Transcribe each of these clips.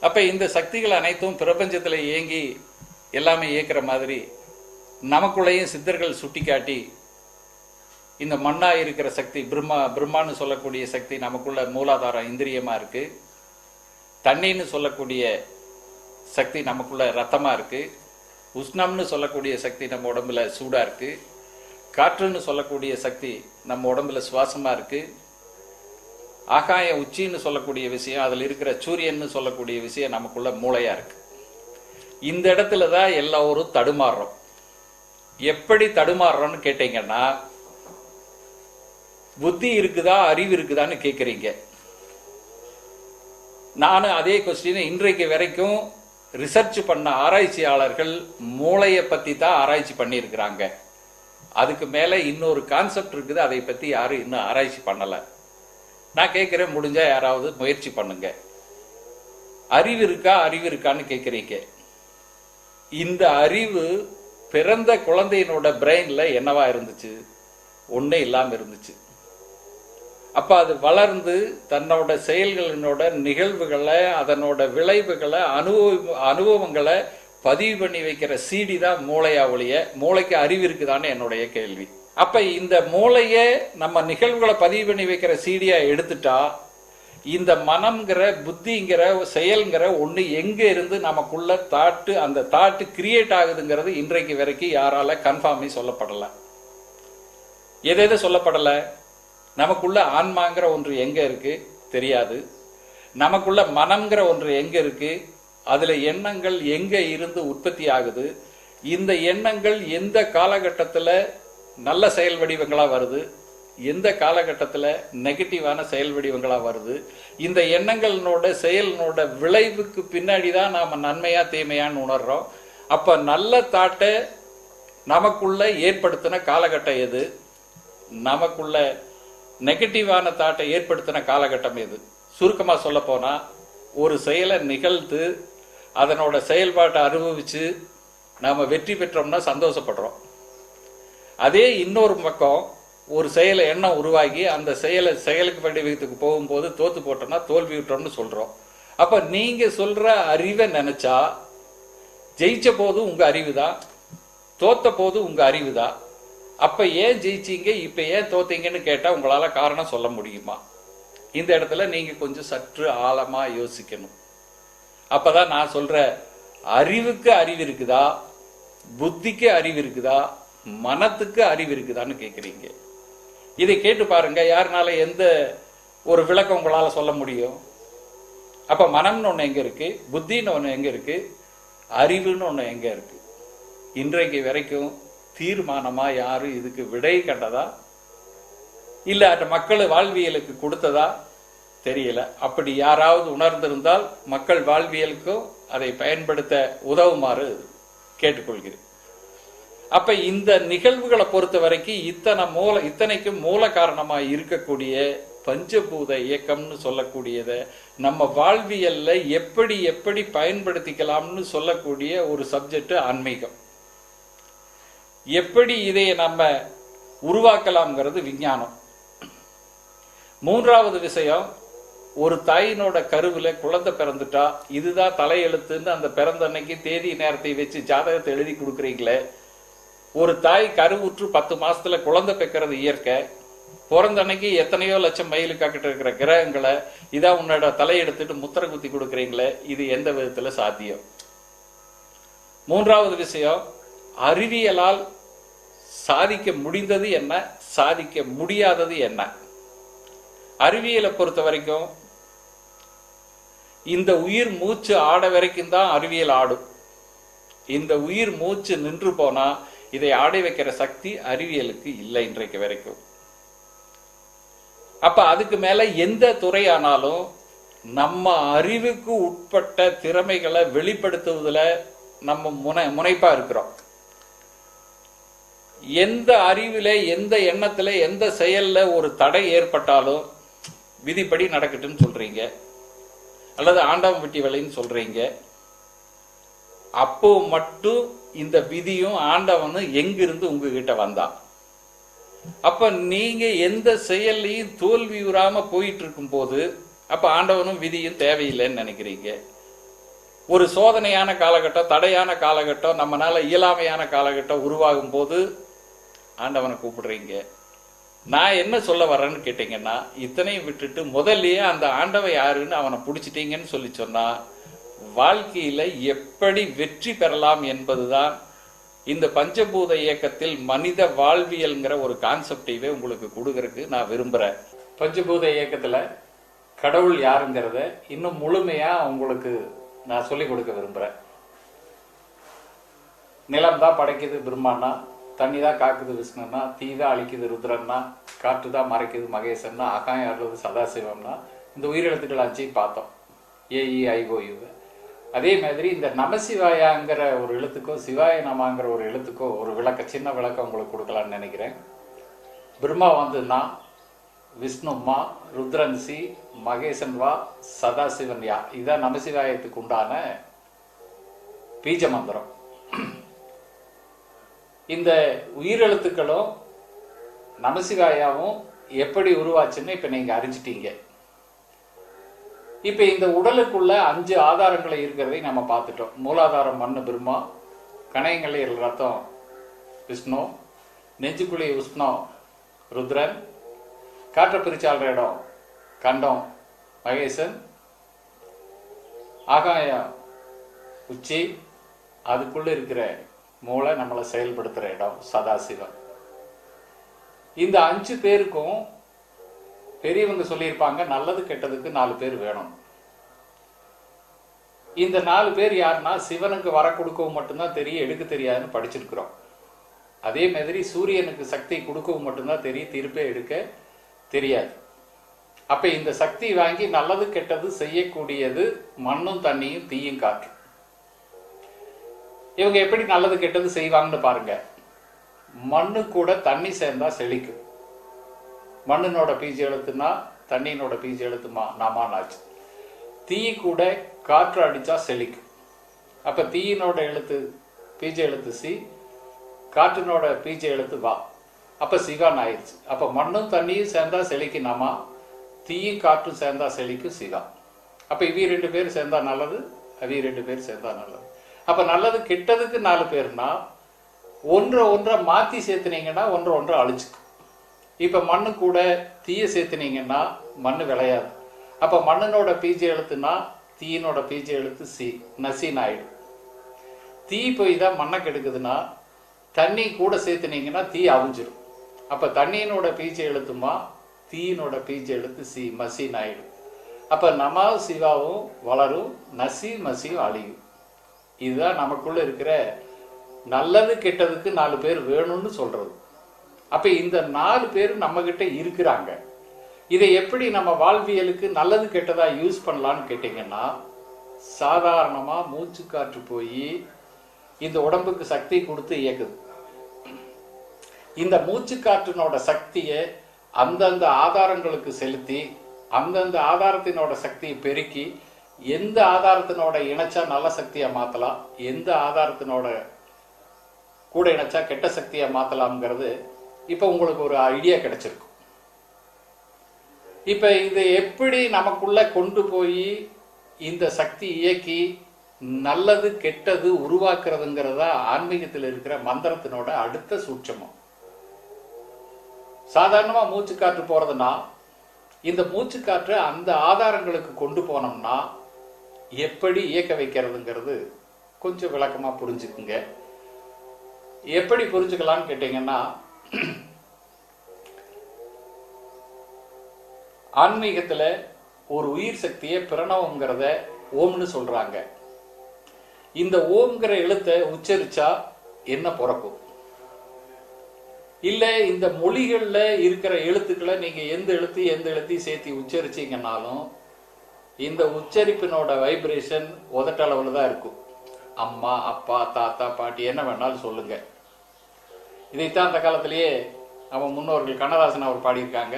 அப்ப இந்த சக்திகள் அனைத்தும் பிரபஞ்சத்தில் இயங்கி எல்லாமே இயக்கிற மாதிரி நமக்குள்ளேயும் சித்தர்கள் சுட்டிக்காட்டி இந்த மண்ணா இருக்கிற சக்தி பிரம்மான்னு சொல்லக்கூடிய சக்தி நமக்குள்ள மூலாதாரம் இந்திரியமா இருக்கு. தண்ணின்னு சொல்லக்கூடிய சக்தி நமக்குள்ள ரத்தமா இருக்கு. உஷ்ணம்னு சொல்லக்கூடிய சக்தி நம்ம உடம்புல சூடா இருக்கு. காற்றுன்னு சொல்லக்கூடிய சக்தி நம்ம உடம்புல சுவாசமா இருக்கு. ஆகாய உச்சின்னு சொல்லக்கூடிய விஷயம், அதில் இருக்கிற சூரியன்னு சொல்லக்கூடிய விஷயம் நமக்குள்ள மூளையா இருக்கு. இந்த இடத்துல தான் எல்லோரும் தடுமாறுறோம். எப்படி தடுமாறுறோம்னு கேட்டீங்கன்னா, புத்தி இருக்குதா அறிவு இருக்குதான்னு கேட்குறீங்க. நானும் அதே கொஸ்டின் இன்றைக்கு வரைக்கும் ரிசர்ச் பண்ண ஆராய்ச்சியாளர்கள் மூளையை பற்றி தான் ஆராய்ச்சி பண்ணியிருக்கிறாங்க. அதுக்கு மேலே இன்னொரு கான்செப்ட் இருக்குது, அதை பற்றி யாரும் இன்னும் ஆராய்ச்சி பண்ணலை. நான் கேட்குறேன், முடிஞ்சா யாராவது முயற்சி பண்ணுங்க. அறிவு இருக்கா அறிவு இருக்கான்னு கேட்குறீங்க. இந்த அறிவு பிறந்த குழந்தையினோட பிரெயின்ல என்னவா இருந்துச்சு? ஒன்னே இல்லாம இருந்துச்சு. அப்ப அது வளர்ந்து தன்னோட செயல்களினோட நிகழ்வுகளை, அதனோட விளைவுகளை, அனுபவங்களை பதிவு பண்ணி வைக்கிற சீடி தான் மூளையா ஒழிய மூளைக்கு அறிவு இருக்குதான்னு என்னுடைய கேள்வி. அப்ப இந்த மூளைய நம்ம நிகழ்வுகளை பதிவு பண்ணி வைக்கிற சீடியா எடுத்துட்டா, இந்த மனம்ங்கிற புத்திங்கிற செயல்ங்கிற ஒண்ணு எங்க இருந்து நமக்குள்ள தாட்டு, அந்த தாட்டு கிரியேட் ஆகுதுங்கிறது இன்றைக்கு வரைக்கும் யாரால கன்ஃபார்மே சொல்லப்படல. எது சொல்லப்படல? நமக்குள்ள ஆன்மாங்கிற ஒன்று எங்க இருக்கு தெரியாது. நமக்குள்ள மனம்ங்கிற ஒன்று எங்க இருக்கு, அதுல எண்ணங்கள் எங்க இருந்து உற்பத்தி ஆகுது, இந்த எண்ணங்கள் எந்த காலகட்டத்தில் நல்ல செயல் வடிவங்களா வருது, எந்த காலகட்டத்தில் நெகட்டிவான செயல் வடிவங்களா வருது, இந்த எண்ணங்களோட செயலினோட விளைவுக்கு பின்னாடி தான் நாம நன்மையா தீமையான்னு உணர்றோம். அப்ப நல்ல தாட்டை நமக்குள்ள ஏற்படுத்தின காலகட்டம் எது, நமக்குள்ள நெகட்டிவான தாட்டை ஏற்படுத்தின காலகட்டம் எது? சுருக்கமா சொல்ல போனா, ஒரு செயலை நிகழ்த்து அதனோட செயல்பாட்டை அனுபவிச்சு நாம வெற்றி பெற்றோம்னா சந்தோஷப்படுறோம். அதே இன்னொரு பக்கம் ஒரு செயலை எண்ணம் உருவாகி அந்த செயலுக்கு வடிவத்துக்கு போகும்போது தோத்து போட்டோம்னா தோல்வி விட்டோம்னு சொல்றோம். அப்ப நீங்க சொல்ற அறிவை நினைச்சா, ஜெயிச்ச போது உங்க அறிவு தான், தோத்த போது உங்க அறிவு தான். அப்ப ஏன் ஜெயிச்சீங்க, இப்ப ஏன் தோத்தீங்கன்னு கேட்டா உங்களால காரணம் சொல்ல முடியுமா? இந்த இடத்துல நீங்க கொஞ்சம் சற்று ஆழமா யோசிக்கணும். அப்பதான் நான் சொல்ற, அறிவுக்கு அறிவு இருக்குதா, புத்திக்கு அறிவு இருக்குதா, மனத்துக்கு அறிவு இருக்குதான்னு கேட்குறீங்க. இதை கேட்டு பாருங்க, யாருனால எந்த ஒரு விளக்கம் உங்களால சொல்ல முடியும்? அப்ப மனம்னு ஒண்ணு எங்க இருக்கு, புத்தின்னு ஒண்ணு எங்க இருக்கு, அறிவுன்னு ஒண்ணு எங்க இருக்கு? இன்றைக்கு வரைக்கும் தீர்மானமா யாரும் இதுக்கு விடை கண்டதா இல்ல மக்கள் வாழ்வியலுக்கு கொடுத்ததா தெரியல. அப்படி யாராவது உணர்ந்திருந்தால் மக்கள் வாழ்வியலுக்கும் அதை பயன்படுத்த உதவுமாறு கேட்டுக்கொள்கிறேன். அப்ப இந்த நிகழ்வுகளை பொறுத்த வரைக்கும் இத்தனைக்கும் மூல காரணமா இருக்கக்கூடிய பஞ்சபூத இயக்கம்னு சொல்லக்கூடியத நம்ம வாழ்வியல்ல எப்படி எப்படி பயன்படுத்திக்கலாம்னு சொல்லக்கூடிய ஒரு சப்ஜெக்ட் ஆன்மீகம். எப்படி இதை நம்ம உருவாக்கலாம்ங்கிறது விஞ்ஞானம். மூன்றாவது விஷயம், ஒரு தாயினோட கருவுல குழந்தை பிறந்துட்டா இதுதான் தலையெழுத்துன்னு அந்த பிறந்த அன்னைக்கு தேதி நேரத்தை வச்சு ஜாதகத்தை எழுதி கொடுக்குறீங்களே. ஒரு தாய் கருவுற்று 10 மாசத்துல குழந்தை பெக்கிறது இயற்கை. பிறந்த அன்னைக்கு எத்தனையோ லட்சம் மைலுக்காக்கிட்டு இருக்கிற கிரகங்களை இதான் உன்னோட தலையெடுத்துட்டு முத்திரை குத்தி கொடுக்குறீங்களே, இது எந்த விதத்துல சாத்தியம்? மூன்றாவது விஷயம், அறிவியலால் சாதிக்க முடிந்தது என்ன, சாதிக்க முடியாதது என்ன? அறிவியலை பொறுத்த வரைக்கும் இந்த உயிர் மூச்சு ஆட வரைக்கும் தான் அறிவியல் ஆடும். இந்த உயிர் மூச்சு நின்று போனா இதை ஆடி வைக்கிற சக்தி அறிவியலுக்கு இல்லை இன்றைக்கு வரைக்கும். அப்ப அதுக்கு மேல எந்த துறையானாலும் நம்ம அறிவுக்கு உட்பட்ட திறமைகளை வெளிப்படுத்துவதில் நம்ம முனைப்பா இருக்கிறோம். எந்த அறிவில, எந்த எண்ணத்துல, எந்த செயல்ல ஒரு தடை ஏற்பட்டாலும் விதிப்படி நடக்கட்டுன்னு சொல்றீங்க, அல்லது ஆண்டவன் வெட்டி வேலைன்னு சொல்றீங்க. அப்போ மட்டும் இந்த விதியும் ஆண்டவனும் எங்கிருந்து உங்ககிட்ட வந்தா? அப்ப நீங்க எந்த செயல்லையும் தோல்வி உறாம போயிட்டு இருக்கும் போது அப்ப ஆண்டவனும் விதியும் தேவையில்லைன்னு நினைக்கிறீங்க. ஒரு சோதனையான காலகட்டம், தடையான காலகட்டம், நம்மளால இயலாமையான காலகட்டம் உருவாகும் போது ஆண்டவனை கூப்பிடுறீங்க. நான் என்ன சொல்ல வர்றேன்னு கேட்டீங்கன்னா, இத்தனையும் விட்டுட்டு முதல்லயே அந்த ஆண்டவன் யாருன்னு அவனை பிடிச்சிட்டீங்கன்னு சொல்லி சொன்னா வாழ்க்கையில எப்படி வெற்றி பெறலாம் என்பதுதான் இந்த பஞ்சபூத இயக்கத்தில் மனித வாழ்வியல்ங்கிற ஒரு கான்செப்டைவே உங்களுக்கு கொடுக்கறதுக்கு நான் விரும்புறேன். பஞ்சபூத இயக்கத்துல கடவுள் யாருங்கிறத இன்னும் முழுமையா உங்களுக்கு நான் சொல்லிக் கொடுக்க விரும்புறேன். நிலம் தான் படைக்குது பிரம்மானா, தண்ணி தான் காக்குது விஷ்ணுன்னா, தீ தான் அழிக்குது ருத்ரன்னா, காற்று தான் மறைக்குது மகேசன்னா, ஆகாயம் அருளது சதாசிவம்னா, இந்த உயிரெழுத்துக்கள் அஞ்சு பார்த்தோம், AEIOU. அதே மாதிரி இந்த நமசிவாயாங்கிற ஒரு எழுத்துக்கோ சிவாய நமாங்கிற ஒரு எழுத்துக்கோ ஒரு சின்ன விளக்கம் உங்களுக்கு கொடுக்கலான்னு நினைக்கிறேன். பிரம்மா வந்துன்னா விஷ்ணுமா, ருத்ரன் சி, மகேசன் வா, சதாசிவன் யா. இதுதான் நமசிவாயத்துக்கு உண்டான பீஜ மந்திரம். இந்த உயிரெழுத்துக்களும் நமசிவாயாவும் எப்படி உருவாச்சுன்னு இப்ப நீங்க அறிஞ்சிட்டீங்க. இப்ப இந்த உடலுக்குள்ள 5 ஆதாரங்களை இருக்கிறதை நம்ம பார்த்துட்டோம். மூலாதாரம் மண்ணு பிரம்மா, கணையங்களில் ரத்தம் விஷ்ணு, நெஞ்சுக்குழி உஷ்ணம் ருத்ரன், காற்ற பிரிச்சாள்ற இடம் கண்டம் மகேசன், ஆகாயம் உச்சி, அதுக்குள்ள இருக்கிற மூளை நம்மளை செயல்படுத்துற இடம் சதாசிவம். இந்த 5 பேருக்கும் பெரியவங்க சொல்லியிருப்பாங்க, நல்லது கெட்டதுக்கு 4 பேர் வேணும். இந்த 4 பேர் யாருன்னா, சிவனுக்கு வர கொடுக்கவும் மட்டும்தான் தெரியும், எடுக்க தெரியாதுன்னு படிச்சிருக்கிறோம். அதே மாதிரி சூரியனுக்கு சக்தி கொடுக்கவும் மட்டும்தான் தெரியும், திருப்பே எடுக்க தெரியாது. அப்ப இந்த சக்தி வாங்கி நல்லது கெட்டது செய்யக்கூடியது மண்ணும் தண்ணியும் தீயும் காற்று. இவங்க எப்படி நல்லது கெட்டது செய்வாங்கன்னு பாருங்க. மண்ணு கூட தண்ணி சேர்ந்தா செழிக்கும். மண்ணினோட பீஜ எழுத்துனா தண்ணியினோட பீஜ எழுத்துமா நாமானாச்சு. தீ கூட காற்று அடிச்சா செழிக்கும். அப்ப தீயினோட எழுத்து பீஜ எழுத்து சி, காற்றினோட பீஜ எழுத்து வா. அப்ப சிவான் ஆயிடுச்சு. அப்ப மண்ணும் தண்ணியும் சேர்ந்தா செழிக்கும் நாமா, தீயும் காற்றும் சேர்ந்தா செழிக்கும் சிவா. அப்ப இவ 2 பேர் சேர்ந்தா நல்லது, அவ 2 பேர் சேர்ந்தா நல்லது. அப்ப நல்லது கெட்டதுக்கு 4 பேர்னா ஒன்றை மாத்தி சேர்த்துனீங்கன்னா ஒன்றை அழிச்சுக்கும். இப்ப மண்ணு கூட தீய சேர்த்துனீங்கன்னா மண்ணு விளையாது. அப்ப மண்ணினோட பீஜ எழுத்துனா தீயினோட பீஜ எழுத்து சி, நசின் ஆயிடும். தீ போய் தான் மண்ணை கெடுக்குதுன்னா தண்ணி கூட சேர்த்துனீங்கன்னா தீ அவிஞ்சிடும். அப்ப தண்ணியினோட பீஜ எழுத்துமா தீயினோட பீஜ எழுத்து சி, மசின் ஆயிடும். அப்ப நமா சிவாவும் வளரும், நசி மசியும் அழியும். இதுதான் நமக்குள்ள இருக்கிற நல்லது கெட்டதுக்கு 4 பேர் வேணும்னு சொல்றது. அப்ப இந்த 4 பேர் நம்ம கிட்ட இருக்கிறாங்க. இதை எப்படி நம்ம வாழ்வியலுக்கு நல்லது கெட்டதா யூஸ் பண்ணலாம்னு கேட்டீங்கன்னா, சாதாரணமா மூச்சு காற்று போய் இந்த உடம்புக்கு சக்தி கொடுத்து இயக்குது. இந்த மூச்சு காற்றினோட சக்தியை அந்தந்த ஆதாரங்களுக்கு செலுத்தி அந்தந்த ஆதாரத்தினோட சக்தியை பெருக்கி எந்த ஆதாரத்தினோட இணைச்சா நல்ல சக்தியை மாத்தலாம், எந்த ஆதாரத்தினோட கூட இணைச்சா கெட்ட சக்தியை மாத்தலாம்ங்கிறது இப்ப உங்களுக்கு ஒரு ஐடியா கிடைச்சிருக்கும். இப்ப இதை எப்படி நமக்குள்ள கொண்டு போய் இந்த சக்தி இயக்கி நல்லது கெட்டது உருவாக்குறதுங்கிறதா ஆன்மீகத்தில் இருக்கிற மந்திரத்தினோட அடுத்த சூட்சமம். சாதாரணமா மூச்சு காற்று போறதுன்னா இந்த மூச்சு காற்று அந்த ஆதாரங்களுக்கு கொண்டு போனோம்னா எப்படி இயக்க வைக்கிறதுங்கிறது கொஞ்சம் விளக்கமா புரிஞ்சுக்குங்க. எப்படி புரிஞ்சுக்கலாம்னு கேட்டீங்கன்னா, ஆன்மீகத்துல ஒரு உயிர் சக்தியை பிரணவம்ங்கிறத ஓம்னு சொல்றாங்க. இந்த ஓம்ங்கிற எழுத்தை உச்சரிச்சா என்ன பிறக்கும்? இல்ல இந்த மொழிகள்ல இருக்கிற எழுத்துக்களை நீங்க எந்த எழுத்தையும் சேர்த்து உச்சரிச்சீங்கன்னாலும் இந்த உச்சரிப்பினோட வைப்ரேஷன் உதட்டளவுல தான் இருக்கும். அம்மா, அப்பா, தாத்தா, பாட்டி என்ன வேணாலும் சொல்லுங்க. இதைத்தான் அந்த காலத்திலேயே நம்ம முன்னோர்கள் கண்ணதாசன் அவர் பாடியிருக்காங்க.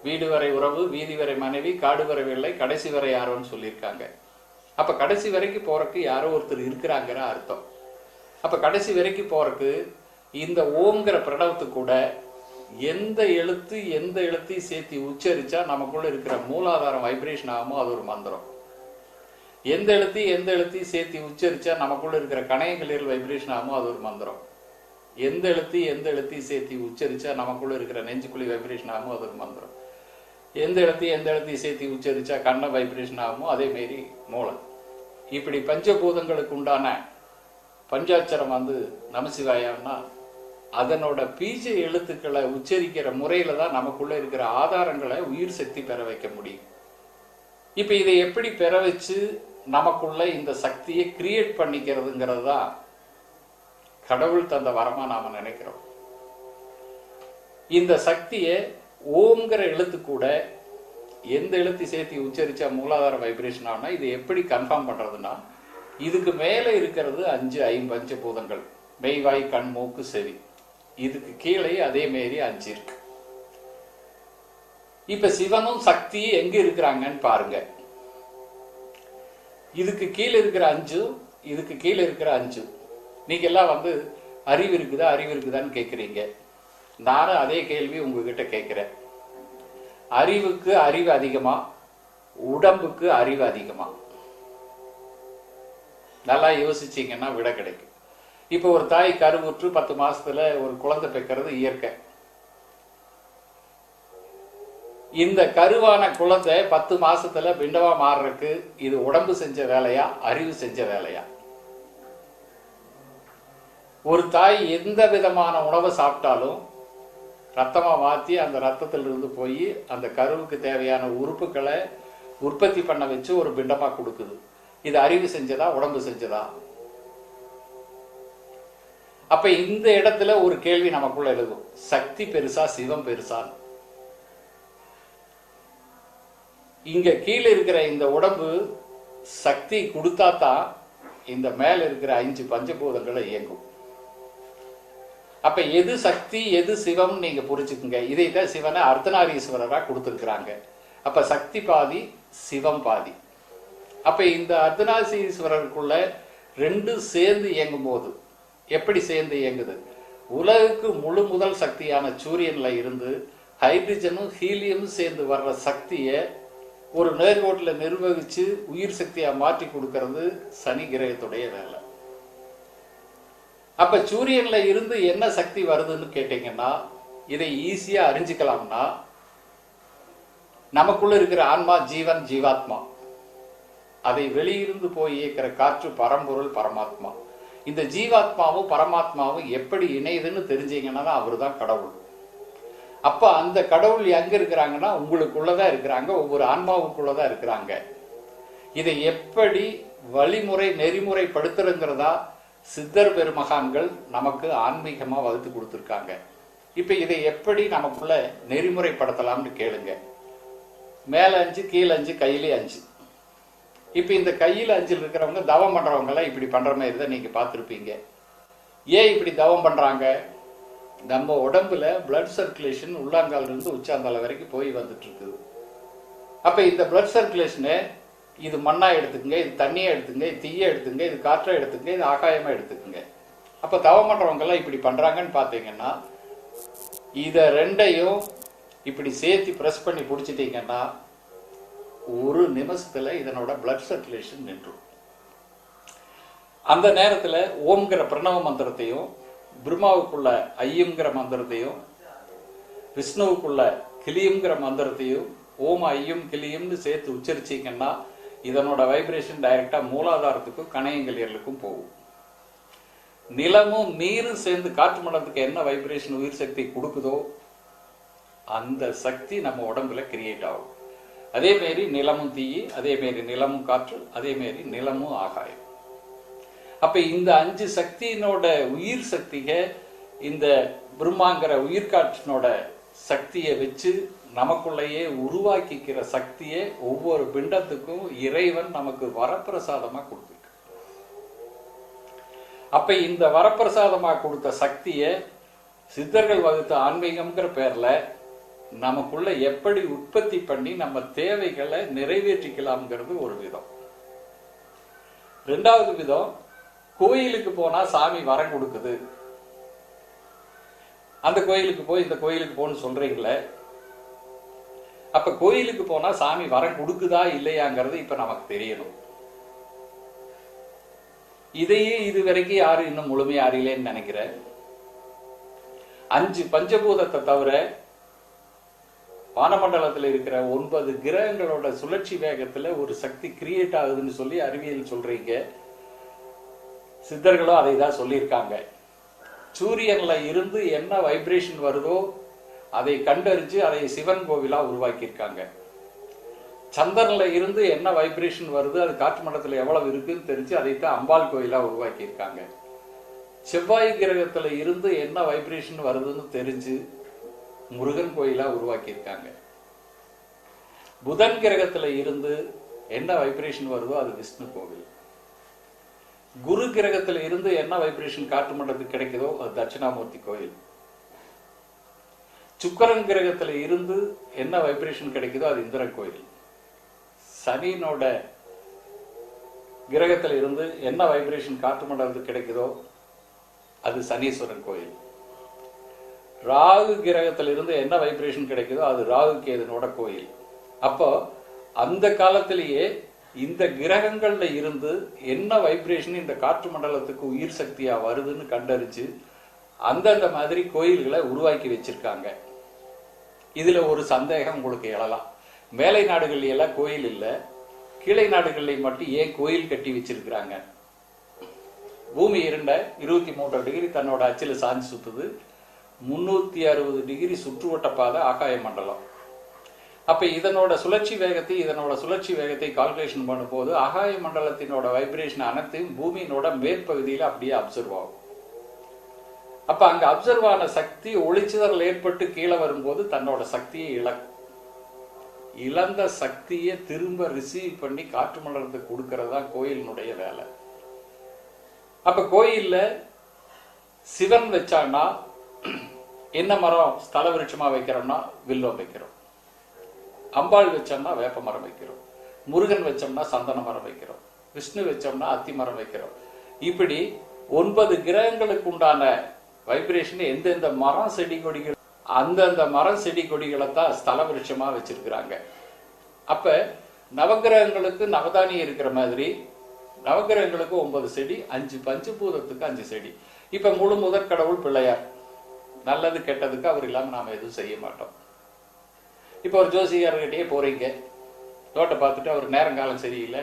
வீடு வரை உறவு, வீதி வரை மனைவி, காடு வரை வெள்ளை, கடைசி வரை யாரோன்னு சொல்லியிருக்காங்க. அப்ப கடைசி வரைக்கும் போறதுக்கு யாரோ ஒருத்தர் இருக்கிறாங்கிற அர்த்தம். அப்ப கடைசி வரைக்கும் போறதுக்கு இந்த ஓம்ங்கிற பிரணவத்து கூட எந்த எழுத்தையும் சேர்த்து உச்சரிச்சா நமக்குள்ள இருக்கிற மூலாதாரம் வைப்ரேஷன் ஆகுமோ அது ஒரு மந்திரம். எந்த எழுத்தையும் சேர்த்து உச்சரிச்சா நமக்குள்ள இருக்கிற கணையங்களில் வைப்ரேஷன் ஆகும், அது ஒரு மந்திரம். எந்த எழுத்தையும் சேர்த்து உச்சரிச்சா நமக்குள்ள இருக்கிற நெஞ்சுக்குழி வைப்ரேஷன் ஆகும், அது ஒரு மந்திரம். எந்த எழுத்தையும் சேர்த்து உச்சரிச்சா கண்ண வைப்ரேஷன் ஆகும், அதே மாரி மூளை. இப்படி பஞ்சபூதங்களுக்கு உண்டான பஞ்சாட்சரம் நமசிவாயம்னா அதனோட பீஜ எழுத்துக்களை உச்சரிக்கிற முறையில தான் நமக்குள்ள இருக்கிற ஆதாரங்களை உயிர் சக்தி பெற வைக்க முடியும். இப்ப இதை எப்படி பெற வச்சு நமக்குள்ள இந்த சக்தியை கிரியேட் பண்ணிக்கிறதுங்கிறது தான் கடவுள் தந்த வரமா நாம நினைக்கிறோம். இந்த சக்தியை ஓம்ங்கிற எழுத்து கூட எந்த எழுத்து சேர்த்து உச்சரிச்சா மூலாதார வைப்ரேஷன் ஆனா இது எப்படி கன்ஃபார்ம் பண்றதுன்னா, இதுக்கு மேல இருக்கிறது 5 ஐம்பஞ்சபூதங்கள், மெய்வாய் கண் மூக்கு செவி. இதுக்கு கீழே அதே மாரி 5 இருக்கு. இப்ப சிவனும் சக்தி எங்க இருக்கிறாங்கன்னு பாருங்க. இதுக்கு கீழே இருக்கிற 5, இதுக்கு கீழே இருக்கிற 5. நீங்க எல்லாம் அறிவு இருக்குதான்னு கேட்குறீங்க. நானும் அதே கேள்வி உங்ககிட்ட கேட்கிறேன். அறிவுக்கு அறிவு அதிகமா, உடம்புக்கு அறிவு அதிகமா? நல்லா யோசிச்சீங்கன்னா விட கிடைக்கும். இப்போ ஒரு தாய் கருவுற்று 10 மாசத்துல ஒரு குழந்தை பெக்கிறது இயற்கை. இந்த கருவான குழந்தை 10 மாசத்துல பிண்டவா மாறுறதுக்கு இது உடம்பு செஞ்ச வேலையா, அறிவு செஞ்ச வேலையா? ஒரு தாய் எந்த விதமான உணவை சாப்பிட்டாலும் ரத்தமா மாத்தி அந்த ரத்தத்திலிருந்து போய் அந்த கருவுக்கு தேவையான உறுப்புகளை உற்பத்தி பண்ண வச்சு ஒரு பிண்டமா கொடுக்குது. இது அறிவு செஞ்சதா, உடம்பு செஞ்சதா? அப்ப இந்த இடத்துல ஒரு கேள்வி நமக்குள்ள எழுதும், சக்தி பெருசா சிவம் பெருசா? இங்க கீழே இருக்கிற இந்த உடம்பு சக்தி கொடுத்தாதான் இந்த மேல இருக்கிற 5 பஞ்சபூதங்களை இயங்கும். அப்ப எது சக்தி எது சிவம் நீங்க புரிச்சுக்குங்க. இதைத்தான் சிவனை அர்த்தநாரீஸ்வரரா கொடுத்திருக்கிறாங்க. அப்ப சக்தி பாதி, சிவம் பாதி. அப்ப இந்த அர்த்தநாரீஸ்வரருக்குள்ள 2 சேர்ந்து இயங்கும் போது எப்படி சேர்ந்து இயங்குது? உலகுக்கு முழு முதல் சக்தியான சூரியன்ல இருந்து ஹைட்ரஜனும் ஹீலியமும் சேர்ந்து வர்ற சக்தியை ஒரு நேர்கோட்டில் நிர்வகிச்சு உயிர் சக்தியா மாற்றி கொடுக்கிறது சனி கிரகத்துடைய வேலை. அப்ப சூரியன்ல இருந்து என்ன சக்தி வருதுன்னு கேட்டீங்கன்னா, இதை ஈஸியா அறிஞ்சுக்கலாம்னா, நமக்குள்ள இருக்கிற ஆன்மா ஜீவன், ஜீவாத்மா. அதை வெளியிருந்து போய் இயக்கிற காற்று பரம்பொருள், பரமாத்மா. இந்த ஜீவாத்மாவும் பரமாத்மாவும் எப்படி இணையுதுன்னு தெரிஞ்சீங்கன்னா அவரு தான் கடவுள். அப்ப அந்த கடவுள் எங்க இருக்கிறாங்கன்னா உங்களுக்குள்ளதான் இருக்கிறாங்க, ஒவ்வொரு ஆன்மாவுக்குள்ளதான் இருக்கிறாங்க. இதை எப்படி வழிமுறை நெறிமுறைப்படுத்துறங்கிறதா சித்தர் பெருமகான்கள் நமக்கு ஆன்மீகமா வகுத்து கொடுத்துருக்காங்க. இப்ப இதை எப்படி நமக்குள்ள நெறிமுறைப்படுத்தலாம்னு கேளுங்க. மேல 5, கீழே 5, கையிலே 5. இப்ப இந்த கையில 5 இருக்கிறவங்க தவம் பண்றவங்க எல்லாம் இப்படி பண்ற மாதிரி தான் நீங்க பார்த்திருப்பீங்க. ஏன் இப்படி தவம் பண்றாங்க? நம்ம உடம்புல பிளட் சர்க்குலேஷன் உள்ளாங்கால இருந்து உச்சாங்கால வரைக்கும் போய் வந்துட்டு இருக்குது. அப்ப இந்த பிளட் சர்க்குலேஷனை இது மண்ணா எடுத்துக்கங்க, இது தண்ணியா எடுத்துங்க, இது தீய எடுத்துங்க, இது காற்றா எடுத்துங்க, இது ஆகாயமா எடுத்துக்குங்க. அப்ப தவம் பண்றவங்க எல்லாம் இப்படி பண்றாங்கன்னு பாத்தீங்கன்னா, இத 2ஐயும் இப்படி சேர்த்து பிரஸ் பண்ணி பிடிச்சிட்டீங்கன்னா ஒரு நிமிஷத்துல இதனோட பிளட் சர்க்குலேஷன் நின்றும். அந்த நேரத்துல ஓம்ங்கிற பிரணவ மந்திரத்தையும், பிரம்மாவுக்குள்ள ஐயம்ங்கிற மந்திரத்தையும், விஷ்ணுவுக்குள்ள கிளியம்ங்கிற மந்திரத்தையும் ஓம் ஐயம் கிளியம்னு சேர்த்து உச்சரிச்சீங்கன்னா இதனோட வைப்ரேஷன் டைரக்டா மூலாதாரத்துக்கும் கணையங்கலியலுக்கும் போகும். நிலமும் நீரும் சேர்ந்து காற்று மண்டலத்துக்கு என்ன வைப்ரேஷன் உயிர் சக்தி கொடுக்குதோ அந்த சக்தி நம்ம உடம்புல கிரியேட் ஆகும். அதே மாரி நிலமும் தீயி, அதே மாரி நிலமும் காற்று, அதே மாரி நிலமும் ஆகாயம். அப்ப இந்த 5 சக்தியினோட உயிர் சக்திக இந்த பிரம்மாங்கிற உயிர்காற்றினோட சக்தியை வச்சு நமக்குள்ளேயே உருவாக்கிக்கிற சக்தியை ஒவ்வொரு பிண்டத்துக்கும் இறைவன் நமக்கு வரப்பிரசாதமா கொடுத்துருக்கு. அப்ப இந்த வரப்பிரசாதமா கொடுத்த சக்தியை சித்தர்கள் வகுத்த ஆன்மீகம்ங்கிற பேர்ல நமக்குள்ள எப்படி உற்பத்தி பண்ணி நம்ம தேவைகளை நிறைவேற்றிக்கலாம்ங்கிறது ஒரு விதம். 2வது விதம், கோயிலுக்கு போனா சாமி வரம் கொடுக்குது, அந்த கோயிலுக்கு போய் இந்த கோயிலுக்கு போன்னு சொல்றீங்களே, அப்ப கோயிலுக்கு போனா சாமி வரம் கொடுக்குதா இல்லையாங்கிறது இப்ப நமக்கு தெரியணும். இதையே இது வரைக்கும் யாரும் இன்னும் முழுமையா அறியலன்னு நினைக்கிறேன். 5 பஞ்சபூதத்தை தவிர வானமண்டலத்தில் இருக்கிற 9 கிரகங்களோட சுழற்சி வேகத்துல ஒரு சக்தி கிரியேட் ஆகுதுன்னு சொல்லி அறிவியல் சொல்றீங்க. சித்தர்களும் அதை தான் சொல்லியிருக்காங்க. சூரியன்ல இருந்து என்ன வைப்ரேஷன் வருதோ அதை கண்டறிஞ்சு அதை சிவன் கோவிலா உருவாக்கியிருக்காங்க. சந்திரன்ல இருந்து என்ன வைப்ரேஷன் வருது, அது காற்று மண்டலத்துல எவ்வளவு இருக்குன்னு தெரிஞ்சு அதைத்தான் அம்பாள் கோயிலா உருவாக்கியிருக்காங்க. செவ்வாய் கிரகத்துல இருந்து என்ன வைப்ரேஷன் வருதுன்னு தெரிஞ்சு முருகன் கோயிலா உருவாக்கியிருக்காங்க. புதன் கிரகத்துல இருந்து என்ன வைப்ரேஷன் வருதோ அது விஷ்ணு கோவில். குரு கிரகத்துல இருந்து என்ன வைப்ரேஷன் காற்று மண்டலத்துக்கு கிடைக்குதோ அது தட்சிணாமூர்த்தி கோயில். சுக்கிரன் கிரகத்துல இருந்து என்ன வைப்ரேஷன் கிடைக்குதோ அது இந்திரன் கோயில். சனியினோட கிரகத்துல இருந்து என்ன வைப்ரேஷன் காற்று மண்டலத்துக்கு கிடைக்குதோ அது சனீஸ்வரன் கோயில். ராகு கிரகத்துல இருந்து என்ன வைப்ரேஷன் கிடைக்குதோ அது ராகு கேதுனோட கோயில். அப்போ அந்த காலத்திலேயே இந்த கிரகங்கள்ல இருந்து என்ன வைப்ரேஷன் இந்த காற்று மண்டலத்துக்கு உயிர் சக்தியா வருதுன்னு கண்டறிஞ்சு அந்தந்த மாதிரி கோயில்களை உருவாக்கி வச்சிருக்காங்க. இதுல ஒரு சந்தேகம் உங்களுக்கு எழலாம். மேலை நாடுகள்ல எல்லாம் கோயில் இல்ல, கீழே நாடுகள்ல மட்டும் ஏன் கோயில் கட்டி வச்சிருக்கிறாங்க? பூமி இருண்ட 23 டிகிரி தன்னோட அச்சில சாஞ்சு சுத்துது. 360 டிகிரி சுற்றுவட்ட பாதை ஆகாய மண்டலம். அப்ப இதனோட சுழற்சி வேகத்தை கால்குலேஷன் பண்ணும்போது ஆகாய மண்டலத்தினோட வைப்ரேஷன் அனைத்தையும் பூமியினோட மேற்பகுதியில அப்படியே அப்சர்வ் ஆகும். அப்ப அங்க அப்சர்வ் ஆன சக்தி ஒளிச்சிதறல் ஏற்பட்டு கீழே வரும்போது தன்னோட சக்தியை இழந்த சக்தியை திரும்ப ரிசீவ் பண்ணி காற்று மண்டலத்துக்கு கொடுக்கறது தான் கோயிலினுடைய வேலை. அப்ப கோயில்ல சிவன் வச்சான்னா என்ன மரம் ஸ்தல விருட்சமா வைக்கிறோம்னா வில்வம் வைக்கிறோம். அம்பாள் வச்சோம்னா வேப்ப மரம் வைக்கிறோம். முருகன் வச்சோம்னா சந்தன மரம் வைக்கிறோம். விஷ்ணு வச்சோம்னா அத்தி மரம் வைக்கிறோம். இப்படி 9 கிரகங்களுக்கு உண்டான வைப்ரேஷன் எந்தெந்த மரம் செடி கொடிகள் அந்தந்த மரம் செடி கொடிகளை தான் ஸ்தல விருட்சமா வச்சிருக்கிறாங்க. அப்ப நவகிரகங்களுக்கு நவதானியம் இருக்கிற மாதிரி நவகிரகங்களுக்கு 9 செடி, 5 பஞ்சபூதத்துக்கு 5 செடி. இப்ப முழு முதற் கடவுள் பிள்ளையார். நல்லது கெட்டதுக்கு அவர் இல்லாம நாம எதுவும் செய்ய மாட்டோம். இப்ப ஒரு ஜோசிகாரர்கிட்டயே போறீங்க, தோட்டை பார்த்துட்டு அவர் நேரங்காலம் சரியில்லை,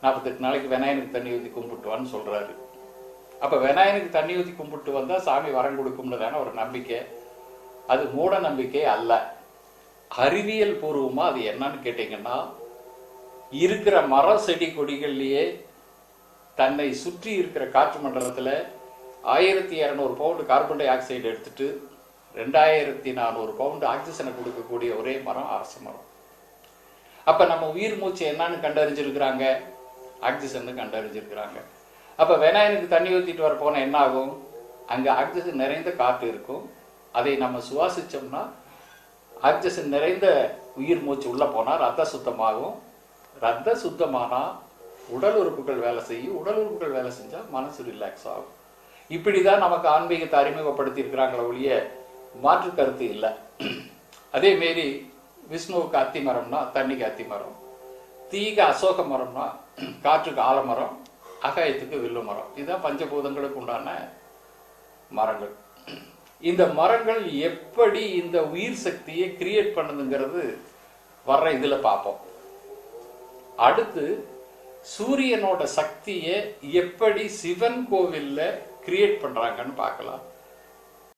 48 நாளைக்கு விநாயகனுக்கு தண்ணி ஊற்றி கும்பிட்டுவான்னு சொல்றாரு. அப்ப விநாயகனுக்கு தண்ணி ஊற்றி கும்பிட்டு வந்தா சாமி வரம் கொடுக்கும்னு தானே ஒரு நம்பிக்கை. அது மூட நம்பிக்கை அல்ல. அறிவியல் பூர்வமா அது என்னன்னு கேட்டீங்கன்னா, இருக்கிற மரம் செடி கொடிகள்லயே தன்னை சுற்றி இருக்கிற காற்று மண்டலத்துல 1200 பவுண்டு கார்பன் டை ஆக்சைடு எடுத்துட்டு 2400 பவுண்டு ஆக்சிஜனை கொடுக்கக்கூடிய ஒரே மரம் அரச மரம். அப்ப நம்ம உயிர் மூச்சு என்னன்னு கண்டறிஞ்சிருக்கிறாங்க? ஆக்சிஜன் கண்டறிஞ்சிருக்கிறாங்க. அப்ப விநாயகனுக்கு தண்ணி ஊத்திட்டு வர போன என்ன ஆகும்? அங்க ஆக்சிஜன் நிறைந்த காற்று இருக்கும். அதை நம்ம சுவாசிச்சோம்னா ஆக்சிஜன் நிறைந்த உயிர் மூச்சு உள்ள போனா ரத்த சுத்தமாகும். ரத்த சுத்தமானா உடல் உறுப்புகள் வேலை செய்யும். உடல் உறுப்புகள் வேலை செஞ்சா மனசு ரிலாக்ஸ் ஆகும். இப்படிதான் நமக்கு ஆன்மீகத்தை அறிமுகப்படுத்தி இருக்கிறாங்களே ஒழிய மாற்று கருத்து இல்லை. அதே மாரி விஷ்ணுவுக்கு அத்தி மரம்னா தண்ணிக்கு அத்தி மரம், தீக்கு அசோக மரம்னா காற்றுக்கு ஆலமரம், அகாயத்துக்கு வில்லு மரம். இதுதான் பஞ்சபூதங்களுக்கு உண்டான மரங்கள். இந்த மரங்கள் எப்படி இந்த உயிர் சக்தியை கிரியேட் பண்ணுதுங்கிறது வர்ற இதுல பார்ப்போம். அடுத்து சூரியனோட சக்தியை எப்படி சிவன் கோவில்ல கிரியேட் பண்றாங்கன்னு பார்க்கலாம்.